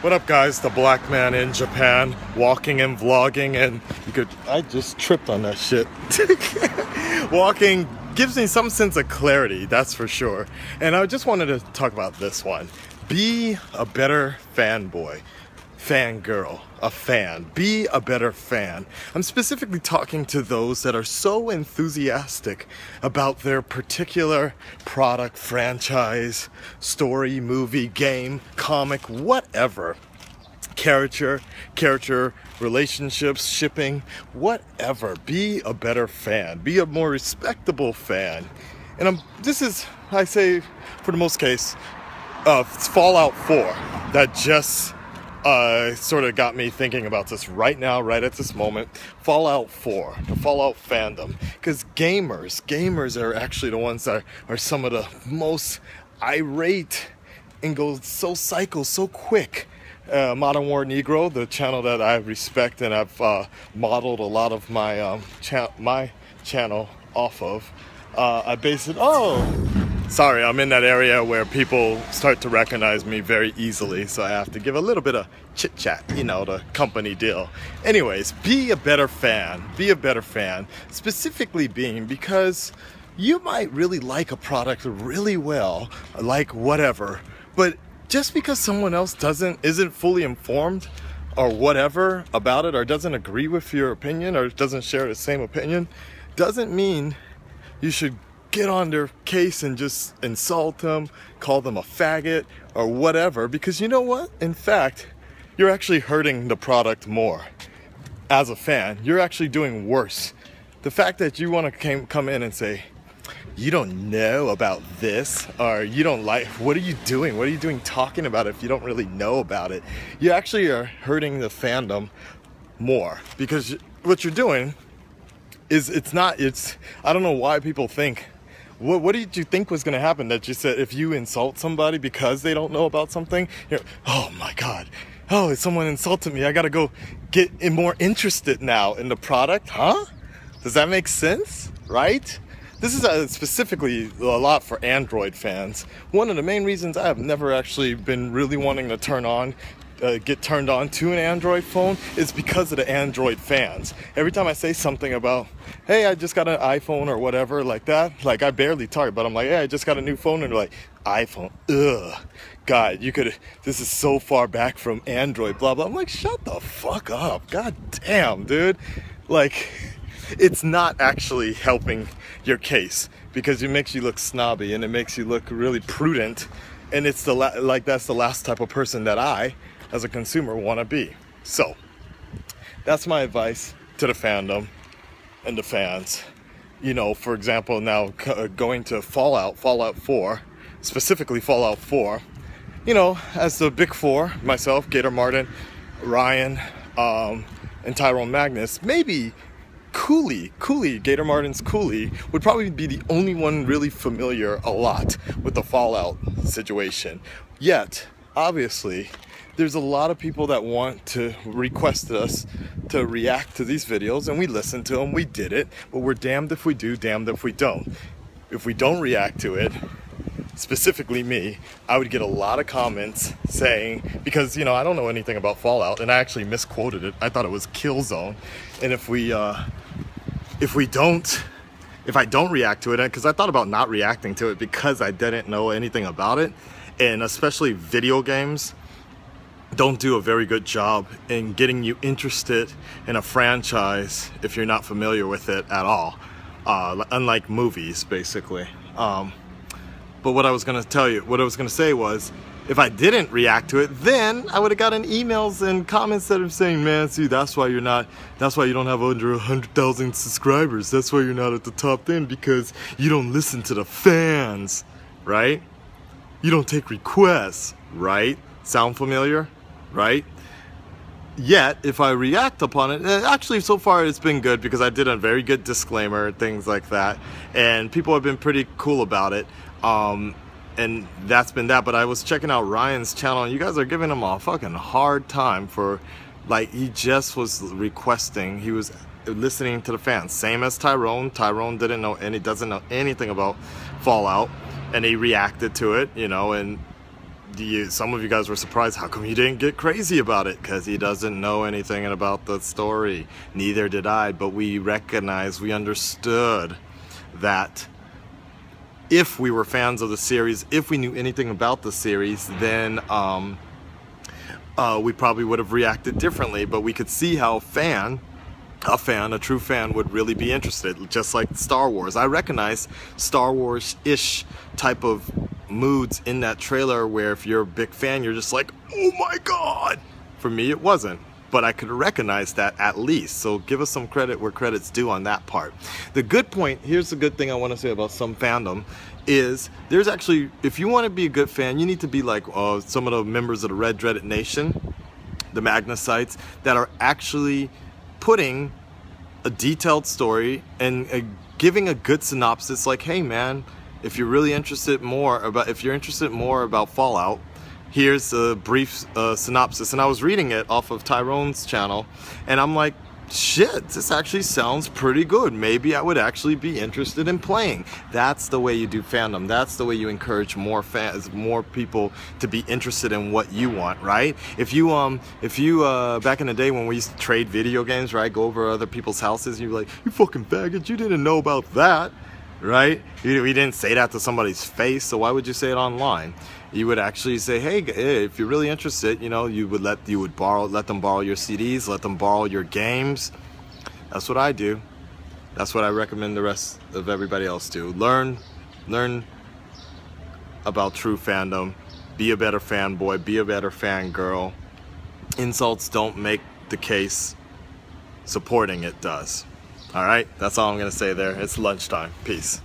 What up, guys? The black man in Japan, walking and vlogging, and I just tripped on that shit. Walking gives me some sense of clarity, that's for sure. And I just wanted to talk about this one. Be a better fanboy, fangirl, a fan. Be a better fan. I'm specifically talking to those that are so enthusiastic about their particular product, franchise, story, movie, game, comic, whatever. Character, relationships, shipping, whatever. Be a better fan. Be a more respectable fan. And I say, for the most case, it's Fallout 4 that just sort of got me thinking about this right now, right at this moment. Fallout 4, the Fallout fandom. Because gamers are actually the ones that are some of the most irate and go so psycho, so quick. Modern War Negro, the channel that I respect and I've modeled a lot of my my channel off of. I base it. Sorry, I'm in that area where people start to recognize me very easily, so I have to give a little bit of chit chat, the company deal. Anyways, be a better fan. Be a better fan. Specifically because you might really like a product really well, like whatever, but just because someone else isn't fully informed or whatever about it, or doesn't agree with your opinion, or doesn't share the same opinion, doesn't mean you should get on their case and just insult them, call them a faggot or whatever, because you know what? In fact, you're actually hurting the product more. As a fan, you're actually doing worse. The fact that you want to come in and say, you don't know about this, or you don't like, what are you doing? What are you doing talking about it if you don't really know about it? You actually are hurting the fandom more, because what you're doing is I don't know why people think, what did you think was going to happen? That you said if you insult somebody because they don't know about something, oh my God, someone insulted me, I gotta go get more interested now in the product, huh? Does that make sense, right? This is specifically a lot for Android fans. One of the main reasons I have never actually been really wanting to get turned on to an Android phone is because of the Android fans. Every time I say something about, hey, I just got an iPhone or whatever like that, like I barely talk, but I'm like, hey, I just got a new phone, and they're like, iPhone, ugh, God, this is so far back from Android, blah, blah. I'm like, shut the fuck up, god damn, dude. Like, it's not actually helping your case, because it makes you look snobby and it makes you look really prudent, and it's that's the last type of person that I, as a consumer, want to be. So that's my advice to the fandom and the fans. For example, now going to Fallout 4, specifically Fallout 4, as the big four, myself, Gator Martin, Ryan, and Tyrone Magnus, maybe Cooley, Gator Martin's Cooley, would probably be the only one really familiar a lot with the Fallout situation. Yet, obviously, there's a lot of people that want to request us to react to these videos, and we listen to them, we did it, but we're damned if we do, damned if we don't. If we don't react to it, specifically me, I would get a lot of comments saying, because I don't know anything about Fallout, and I actually misquoted it. I thought it was Killzone. And if I don't react to it, because I thought about not reacting to it because I didn't know anything about it, and especially video games don't do a very good job in getting you interested in a franchise if you're not familiar with it at all, unlike movies, basically. But what I was going to say was, if I didn't react to it, then I would have gotten emails and comments that are saying, man, see, that's why you don't have under 100,000 subscribers. That's why you're not at the top 10, because you don't listen to the fans, right? You don't take requests, right? Sound familiar, right? Yet, if I react upon it, actually so far it's been good, because I did a very good disclaimer, things like that, and people have been pretty cool about it. And that's been that. But I was checking out Ryan's channel, and you guys are giving him a fucking hard time for, like, he just was requesting, he was listening to the fans, same as Tyrone. Tyrone doesn't know anything about Fallout, and he reacted to it, and some of you guys were surprised, how come he didn't get crazy about it? Because he doesn't know anything about the story. Neither did I, but we recognized, we understood that if we were fans of the series, if we knew anything about the series, then we probably would have reacted differently. But we could see how a true fan would really be interested, just like Star Wars. I recognize Star Wars-ish type of moods in that trailer where if you're a big fan, you're just like, oh my god! For me, it wasn't. But I could recognize that at least. So give us some credit where credit's due on that part. The good point, here's the good thing I want to say about some fandom, is there's actually, if you want to be a good fan, you need to be like some of the members of the Red Dreaded Nation, the Magnacites, that are actually putting a detailed story and giving a good synopsis, like, hey man, if you're really interested more about Fallout, here's a brief synopsis. And I was reading it off of Tyrone's channel, and I'm like, shit, this actually sounds pretty good. Maybe I would actually be interested in playing. That's the way you do fandom. That's the way you encourage more fans, more people to be interested in what you want, right? If you back in the day when we used to trade video games, right, go over other people's houses, you'd be like, you fucking faggot, you didn't know about that, right? We didn't say that to somebody's face, so why would you say it online? You would actually say, hey, if you're really interested, you know, you would let them borrow your CDs, let them borrow your games. That's what I do. That's what I recommend the rest of everybody else do. Learn about true fandom. Be a better fanboy. Be a better fangirl. Insults don't make the case. Supporting it does. All right? That's all I'm going to say there. It's lunchtime. Peace.